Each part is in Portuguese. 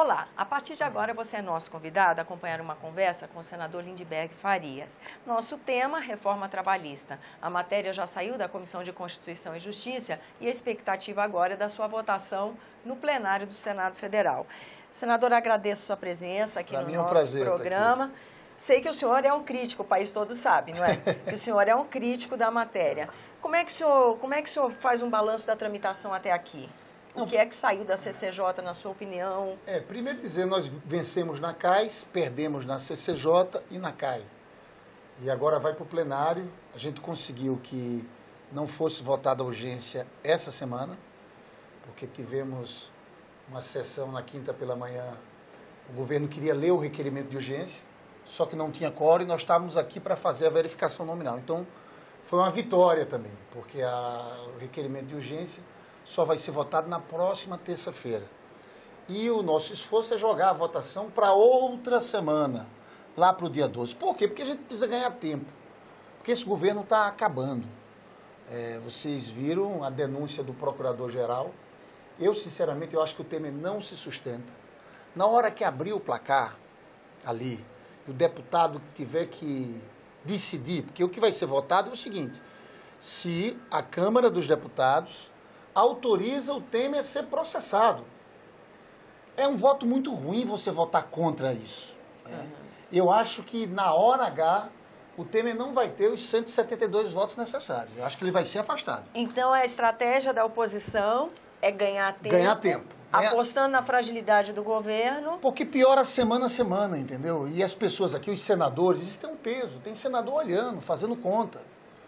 Olá, a partir de agora você é nosso convidado a acompanhar uma conversa com o senador Lindbergh Farias. Nosso tema, reforma trabalhista. A matéria já saiu da Comissão de Constituição e Justiça e a expectativa agora é da sua votação no plenário do Senado Federal. Senador, agradeço sua presença aqui no nosso programa. Sei que o senhor é um crítico, o país todo sabe, não é? Que o senhor é um crítico da matéria. Como é que o senhor faz um balanço da tramitação até aqui? O que é que saiu da CCJ, na sua opinião? Primeiro dizer, nós vencemos na CAIS, perdemos na CCJ e na CAI. E agora vai para o plenário. A gente conseguiu que não fosse votada a urgência essa semana, porque tivemos uma sessão na quinta pela manhã. O governo queria ler o requerimento de urgência, só que não tinha quórum e nós estávamos aqui para fazer a verificação nominal. Então, foi uma vitória também, porque o requerimento de urgência só vai ser votado na próxima terça-feira. E o nosso esforço é jogar a votação para outra semana, lá para o dia 12. Por quê? Porque a gente precisa ganhar tempo. Porque esse governo está acabando. Vocês viram a denúncia do procurador-geral. Eu, sinceramente, eu acho que o Temer não se sustenta. Na hora que abrir o placar ali, o deputado tiver que decidir, porque o que vai ser votado é o seguinte: se a Câmara dos Deputados autoriza o Temer a ser processado. É um voto muito ruim você votar contra isso. Eu acho que na hora H o Temer não vai ter os 172 votos necessários. Eu acho que ele vai ser afastado. Então a estratégia da oposição é ganhar tempo. Ganhar tempo. Apostando na fragilidade do governo. Porque piora semana a semana, entendeu? E as pessoas aqui, os senadores, isso tem um peso. Tem senador olhando, fazendo conta.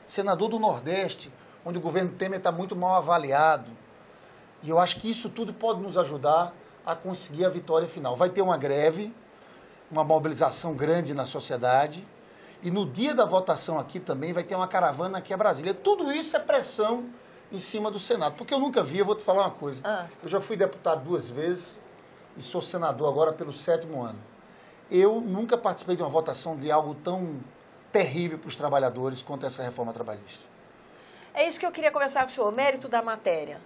Senador do Nordeste, onde o governo Temer está muito mal avaliado. E eu acho que isso tudo pode nos ajudar a conseguir a vitória final. Vai ter uma greve, uma mobilização grande na sociedade, e no dia da votação aqui também vai ter uma caravana aqui a Brasília. Tudo isso é pressão em cima do Senado, porque eu nunca vi, eu vou te falar uma coisa. Eu já fui deputado 2 vezes e sou senador agora pelo 7º ano. Eu nunca participei de uma votação de algo tão terrível para os trabalhadores quanto essa reforma trabalhista. É isso que eu queria conversar com o senhor, mérito da matéria.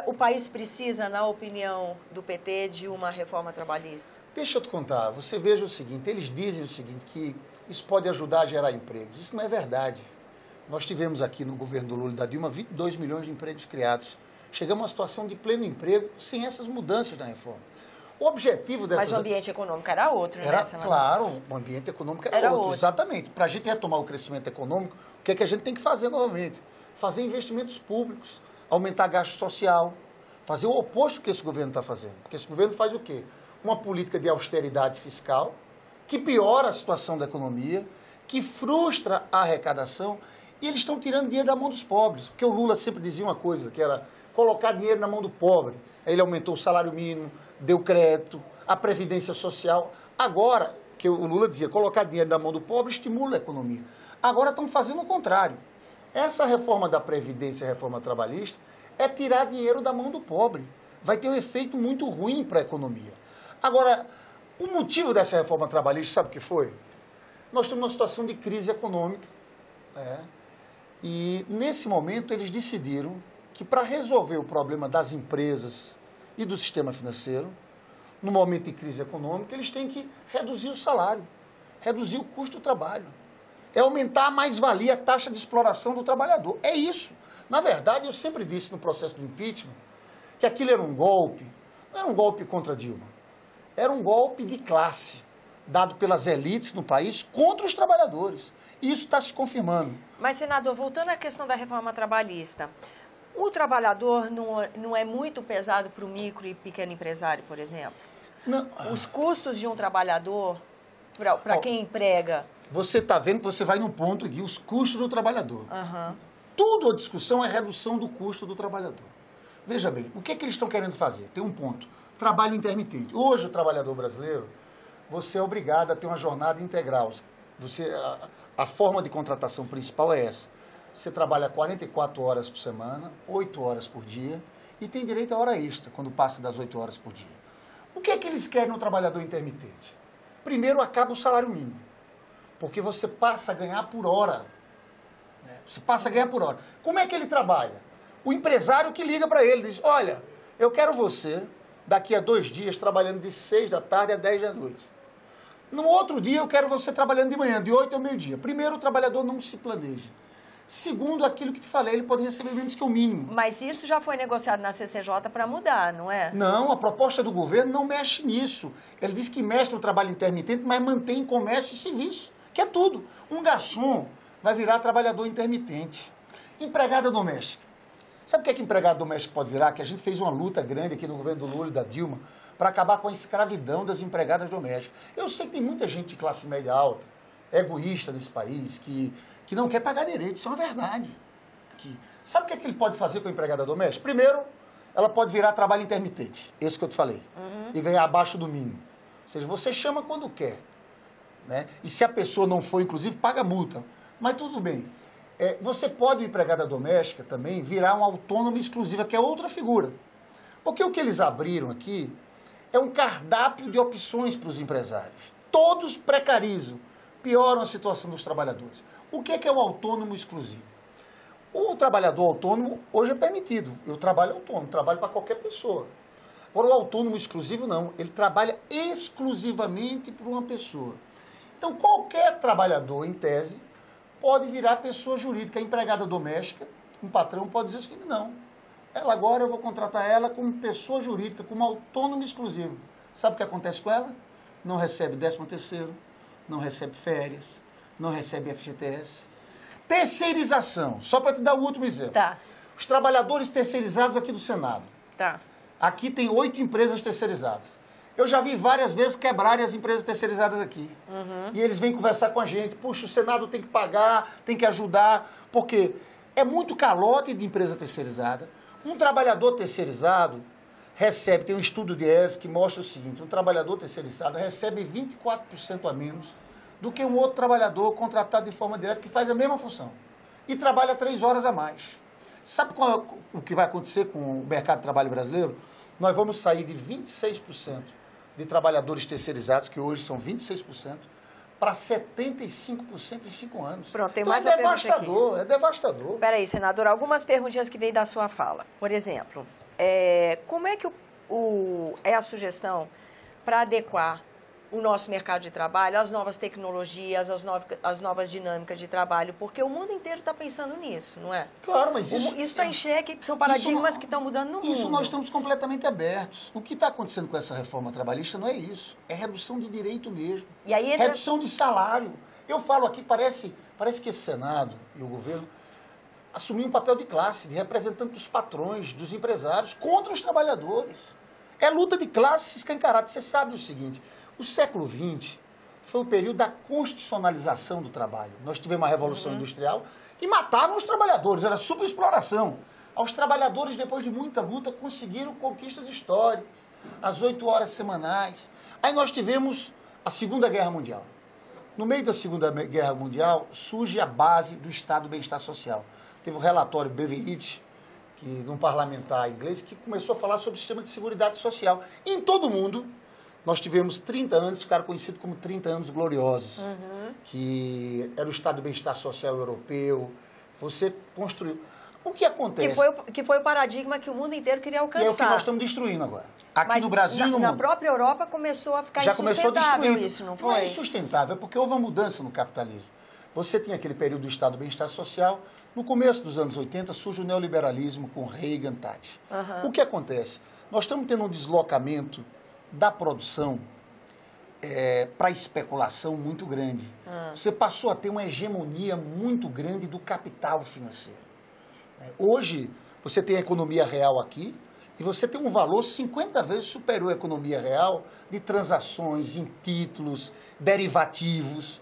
O país precisa, na opinião do PT, de uma reforma trabalhista? Deixa eu te contar, você veja o seguinte, eles dizem o seguinte, que isso pode ajudar a gerar empregos. Isso não é verdade. Nós tivemos aqui no governo do Lula e da Dilma 22 milhões de empregos criados. Chegamos a uma situação de pleno emprego sem essas mudanças na reforma. O objetivo dessas... Mas o ambiente econômico era outro, né, senador? Claro, o ambiente econômico era outro, exatamente. Para a gente retomar o crescimento econômico, o que é que a gente tem que fazer novamente? Fazer investimentos públicos, aumentar gasto social, fazer o oposto que esse governo está fazendo. Porque esse governo faz o quê? Uma política de austeridade fiscal, que piora a situação da economia, que frustra a arrecadação, e eles estão tirando dinheiro da mão dos pobres. Porque o Lula sempre dizia uma coisa, que era colocar dinheiro na mão do pobre. Aí ele aumentou o salário mínimo, deu crédito, a previdência social. Agora, que o Lula dizia, colocar dinheiro na mão do pobre estimula a economia. Agora estão fazendo o contrário. Essa reforma da Previdência, a reforma trabalhista, é tirar dinheiro da mão do pobre. Vai ter um efeito muito ruim para a economia. Agora, o motivo dessa reforma trabalhista, sabe o que foi? Nós temos uma situação de crise econômica, e nesse momento eles decidiram que para resolver o problema das empresas e do sistema financeiro, no momento de crise econômica, eles têm que reduzir o salário, reduzir o custo do trabalho. É aumentar a mais-valia, a taxa de exploração do trabalhador. É isso. Na verdade, eu sempre disse no processo do impeachment que aquilo era um golpe. Não era um golpe contra Dilma. Era um golpe de classe, dado pelas elites no país contra os trabalhadores. E isso está se confirmando. Mas, senador, voltando à questão da reforma trabalhista, o trabalhador não é muito pesado para o micro e pequeno empresário, por exemplo? Não. Os custos de um trabalhador, para quem emprega... Você está vendo que você vai no ponto aqui, os custos do trabalhador. Tudo a discussão é redução do custo do trabalhador. Veja bem, o que é que eles estão querendo fazer? Tem um ponto, trabalho intermitente. Hoje, o trabalhador brasileiro, você é obrigado a ter uma jornada integral. A forma de contratação principal é essa. Você trabalha 44 horas por semana, 8 horas por dia, e tem direito a hora extra, quando passa das 8 horas por dia. O que é que eles querem no trabalhador intermitente? Primeiro, acaba o salário mínimo, porque você passa a ganhar por hora. Você passa a ganhar por hora. Como é que ele trabalha? O empresário que liga para ele diz, olha, eu quero você daqui a 2 dias trabalhando de 6 da tarde a 10 da noite. No outro dia eu quero você trabalhando de manhã, de 8 ao meio-dia. Primeiro, o trabalhador não se planeja. Segundo, aquilo que te falei, ele pode receber menos que o mínimo. Mas isso já foi negociado na CCJ para mudar, não é? Não, a proposta do governo não mexe nisso. Ele diz que mexe no trabalho intermitente, mas mantém comércio e serviço, que é tudo. Um garçom vai virar trabalhador intermitente. Empregada doméstica. Sabe o que empregada doméstica pode virar? Que a gente fez uma luta grande aqui no governo do Lula e da Dilma para acabar com a escravidão das empregadas domésticas. Eu sei que tem muita gente de classe média alta, egoísta nesse país, que não quer pagar direito, isso é uma verdade. Sabe o que ele pode fazer com a empregada doméstica? Primeiro, ela pode virar trabalho intermitente, esse que eu te falei, e ganhar abaixo do mínimo. Ou seja, você chama quando quer, né? E se a pessoa não for, inclusive, paga multa. Mas tudo bem. Você pode, empregada doméstica, também virar uma autônoma exclusiva, que é outra figura. Porque o que eles abriram aqui é um cardápio de opções para os empresários. Todos precarizam, pioram a situação dos trabalhadores. O que é o autônomo exclusivo? O trabalhador autônomo hoje é permitido. Eu trabalho autônomo, trabalho para qualquer pessoa. Agora, o autônomo exclusivo não. Ele trabalha exclusivamente para uma pessoa. Então, qualquer trabalhador, em tese, pode virar pessoa jurídica. A empregada doméstica, um patrão pode dizer o seguinte, não. Ela agora eu vou contratar ela como pessoa jurídica, como autônomo exclusivo. Sabe o que acontece com ela? Não recebe 13º, não recebe férias, não recebe FGTS. Terceirização, só para te dar o último exemplo. Tá. Os trabalhadores terceirizados aqui do Senado. Tá. Aqui tem 8 empresas terceirizadas. Eu já vi várias vezes quebrarem as empresas terceirizadas aqui. E eles vêm conversar com a gente. Puxa, o Senado tem que pagar, tem que ajudar. Porque é muito calote de empresa terceirizada. Um trabalhador terceirizado recebe, tem um estudo de ESE que mostra o seguinte, um trabalhador terceirizado recebe 24% a menos do que um outro trabalhador contratado de forma direta que faz a mesma função e trabalha 3 horas a mais. Sabe o que vai acontecer com o mercado de trabalho brasileiro? Nós vamos sair de 26% de trabalhadores terceirizados, que hoje são 26%, para 75% em 5 anos. Pronto, tem então mais é devastador, é devastador. Espera aí, senador, algumas perguntinhas que veio da sua fala. Por exemplo, como é que é a sugestão para adequar o nosso mercado de trabalho às novas tecnologias, às novas dinâmicas de trabalho? Porque o mundo inteiro está pensando nisso, não é? Claro, mas isso está em xeque, são paradigmas que estão mudando no mundo. Isso nós estamos completamente abertos. O que está acontecendo com essa reforma trabalhista não é isso, é redução de direito mesmo. E aí redução de salário. Eu falo aqui, parece que esse Senado e o governo assumiu um papel de classe, de representante dos patrões, dos empresários, contra os trabalhadores. É luta de classe escancarada. Você sabe o seguinte, o século XX foi o período da constitucionalização do trabalho. Nós tivemos uma revolução industrial e matavam os trabalhadores, era superexploração. Os trabalhadores, depois de muita luta, conseguiram conquistas históricas, as 8 horas semanais. Aí nós tivemos a Segunda Guerra Mundial. No meio da Segunda Guerra Mundial, surge a base do Estado do Bem-Estar Social. Teve um relatório Beveridge, de um parlamentar inglês, que começou a falar sobre o sistema de seguridade social. E em todo o mundo, nós tivemos 30 anos, ficaram conhecidos como 30 anos gloriosos, que era o Estado do Bem-Estar Social Europeu. Você construiu. O que acontece? Que foi o paradigma que o mundo inteiro queria alcançar. E é o que nós estamos destruindo agora. Aqui no Brasil e no mundo. Na própria Europa começou a ficar insustentável. Já começou a destruir isso, não foi? Não é insustentável, é porque houve uma mudança no capitalismo. Você tinha aquele período do Estado do Bem-Estar Social. No começo dos anos 80 surge o neoliberalismo com Reagan, Thatcher. O que acontece? Nós estamos tendo um deslocamento da produção para a especulação muito grande. Você passou a ter uma hegemonia muito grande do capital financeiro. Hoje, você tem a economia real aqui e você tem um valor 50 vezes superior à economia real de transações em títulos, derivativos.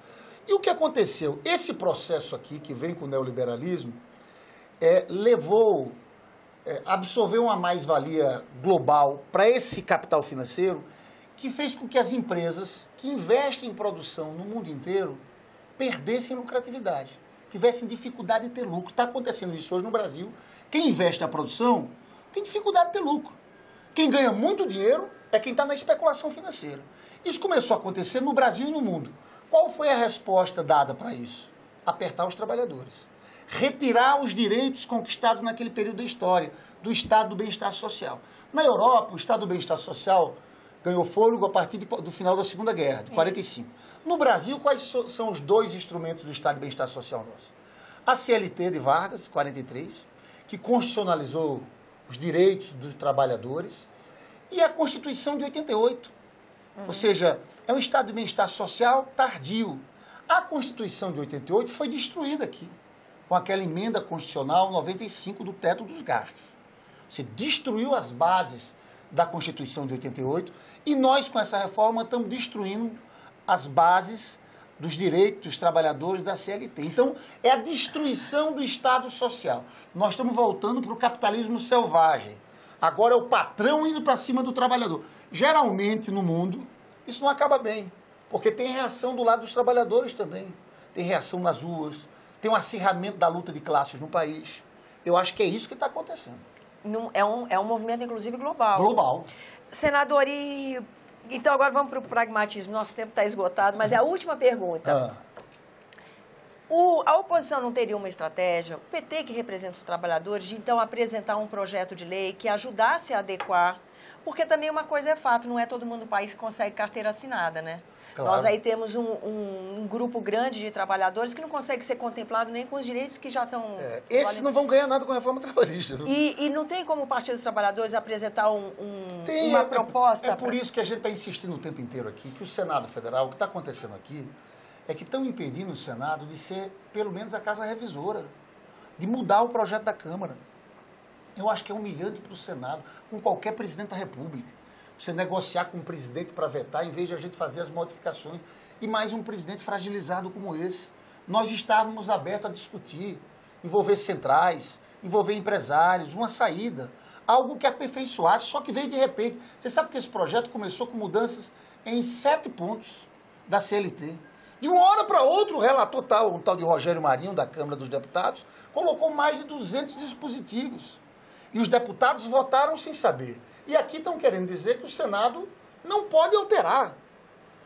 E o que aconteceu? Esse processo aqui, que vem com o neoliberalismo, absorveu uma mais-valia global para esse capital financeiro, que fez com que as empresas que investem em produção no mundo inteiro perdessem lucratividade, tivessem dificuldade de ter lucro. Está acontecendo isso hoje no Brasil. Quem investe na produção tem dificuldade de ter lucro. Quem ganha muito dinheiro é quem está na especulação financeira. Isso começou a acontecer no Brasil e no mundo. Qual foi a resposta dada para isso? Apertar os trabalhadores. retirar os direitos conquistados naquele período da história, do Estado do Bem-Estar Social. Na Europa, o Estado do Bem-Estar Social ganhou fôlego a partir do final da Segunda Guerra, de 45. No Brasil, quais são os dois instrumentos do Estado de Bem-Estar Social nosso? A CLT de Vargas, 43, que constitucionalizou os direitos dos trabalhadores, e a Constituição de 88. Ou seja, é um Estado de Bem-Estar Social tardio. A Constituição de 88 foi destruída aqui, com aquela emenda constitucional 95 do teto dos gastos. Você destruiu as bases da Constituição de 88 e nós, com essa reforma, estamos destruindo as bases dos direitos dos trabalhadores da CLT. Então, é a destruição do Estado Social. Nós estamos voltando para o capitalismo selvagem. Agora é o patrão indo para cima do trabalhador. Geralmente, no mundo, isso não acaba bem, porque tem reação do lado dos trabalhadores também. Tem reação nas ruas, tem um acirramento da luta de classes no país. Eu acho que é isso que está acontecendo. É um movimento, inclusive, global. Global. Senador, então agora vamos para o pragmatismo. Nosso tempo está esgotado, mas é a última pergunta. A oposição não teria uma estratégia, o PT que representa os trabalhadores, de então apresentar um projeto de lei que ajudasse a adequar, porque também uma coisa é fato, não é todo mundo no país que consegue carteira assinada, né? Claro. Nós aí temos um grupo grande de trabalhadores que não consegue ser contemplado nem com os direitos que já estão... Esses não vão ganhar nada com a reforma trabalhista. E não tem como o Partido dos Trabalhadores apresentar uma proposta... É por isso que a gente está insistindo o tempo inteiro aqui, que o Senado Federal, o que está acontecendo aqui, é que estão impedindo o Senado de ser, pelo menos, a casa revisora, de mudar o projeto da Câmara. Eu acho que é humilhante para o Senado, com qualquer presidente da República. Você negociar com um presidente para vetar, em vez de a gente fazer as modificações. E mais um presidente fragilizado como esse. Nós estávamos abertos a discutir, envolver centrais, envolver empresários, uma saída. Algo que aperfeiçoasse, só que veio de repente. Você sabe que esse projeto começou com mudanças em 7 pontos da CLT. De uma hora para outra, o relator um tal de Rogério Marinho, da Câmara dos Deputados, colocou mais de 200 dispositivos. E os deputados votaram sem saber. E aqui estão querendo dizer que o Senado não pode alterar.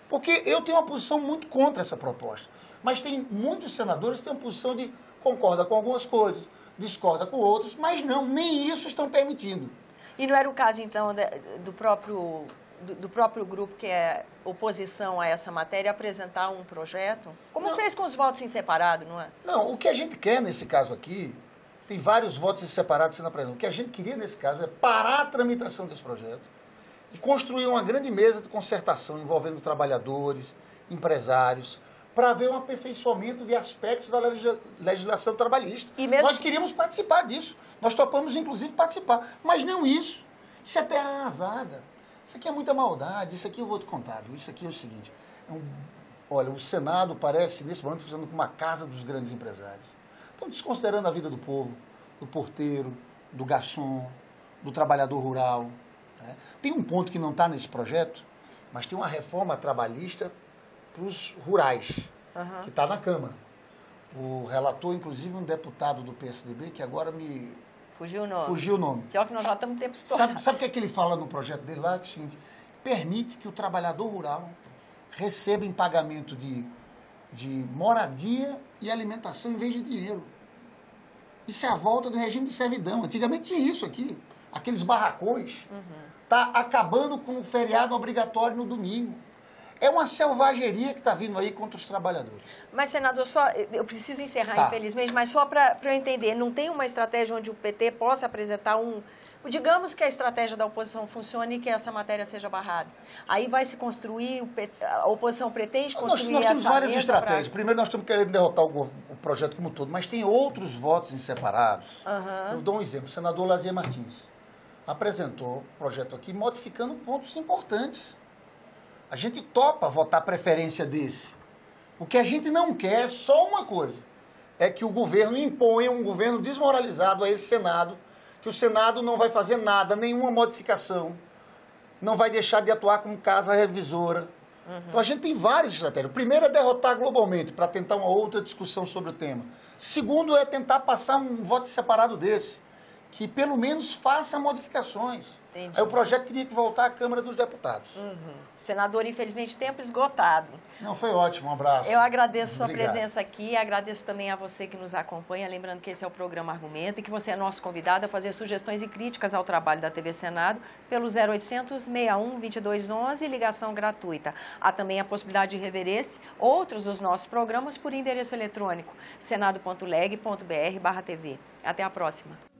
Porque eu tenho uma posição muito contra essa proposta. Mas tem muitos senadores que têm uma posição de concorda com algumas coisas, discorda com outras, mas não, nem isso estão permitindo. E não era o caso, então, do próprio grupo que é oposição a essa matéria apresentar um projeto? Como não fez com os votos em separado, não é? Não, o que a gente quer nesse caso aqui... Tem vários votos separados sendo apresentados. O que a gente queria, nesse caso, é parar a tramitação desse projeto e construir uma grande mesa de concertação envolvendo trabalhadores, empresários, para ver um aperfeiçoamento de aspectos da legislação trabalhista. Nós queríamos participar disso. Nós topamos, inclusive, participar. Mas não isso. Isso é terra arrasada. Isso aqui é muita maldade. Isso aqui eu vou te contar, viu? Isso aqui é o seguinte. Olha, o Senado parece, nesse momento, funcionando como uma casa dos grandes empresários. Estão desconsiderando a vida do povo, do porteiro, do garçom, do trabalhador rural. Né? Tem um ponto que não está nesse projeto, mas tem uma reforma trabalhista para os rurais, que está na Câmara. O relator, inclusive, um deputado do PSDB, que agora me... Fugiu o nome. Que é o que nós já estamos tempo estourado. Sabe o que é que ele fala no projeto dele lá? Que é o seguinte, permite que o trabalhador rural receba em pagamento de moradia e alimentação em vez de dinheiro. Isso é a volta do regime de servidão. Antigamente tinha isso aqui. Aqueles barracões. Está acabando com o feriado obrigatório no domingo. É uma selvageria que está vindo aí contra os trabalhadores. Mas, senador, eu preciso encerrar, infelizmente, mas só para eu entender, não tem uma estratégia onde o PT possa apresentar digamos que a estratégia da oposição funcione e que essa matéria seja barrada. Aí vai se construir, a oposição pretende construir nós temos várias estratégias. Primeiro, nós estamos querendo derrotar o projeto como um todo, mas tem outros votos em separados. Eu dou um exemplo. O senador Lazier Martins apresentou um projeto aqui modificando pontos importantes. A gente topa votar preferência desse. O que a gente não quer é só uma coisa. É que o governo imponha um governo desmoralizado a esse Senado, que o Senado não vai fazer nada, nenhuma modificação, não vai deixar de atuar como casa revisora. Então a gente tem várias estratégias. Primeiro é derrotar globalmente, para tentar uma outra discussão sobre o tema. Segundo é tentar passar um voto separado desse. que pelo menos faça modificações. Entendi. Aí o projeto teria que voltar à Câmara dos Deputados. Senador, infelizmente, tempo esgotado. Não, foi ótimo, um abraço. Eu agradeço sua Obrigado. presença aqui, agradeço também a você que nos acompanha, lembrando que esse é o programa Argumenta e que você é nosso convidado a fazer sugestões e críticas ao trabalho da TV Senado pelo 0800 61 2211, ligação gratuita. Há também a possibilidade de rever esse, outros dos nossos programas por endereço eletrônico senado.leg.br/TV. Até a próxima.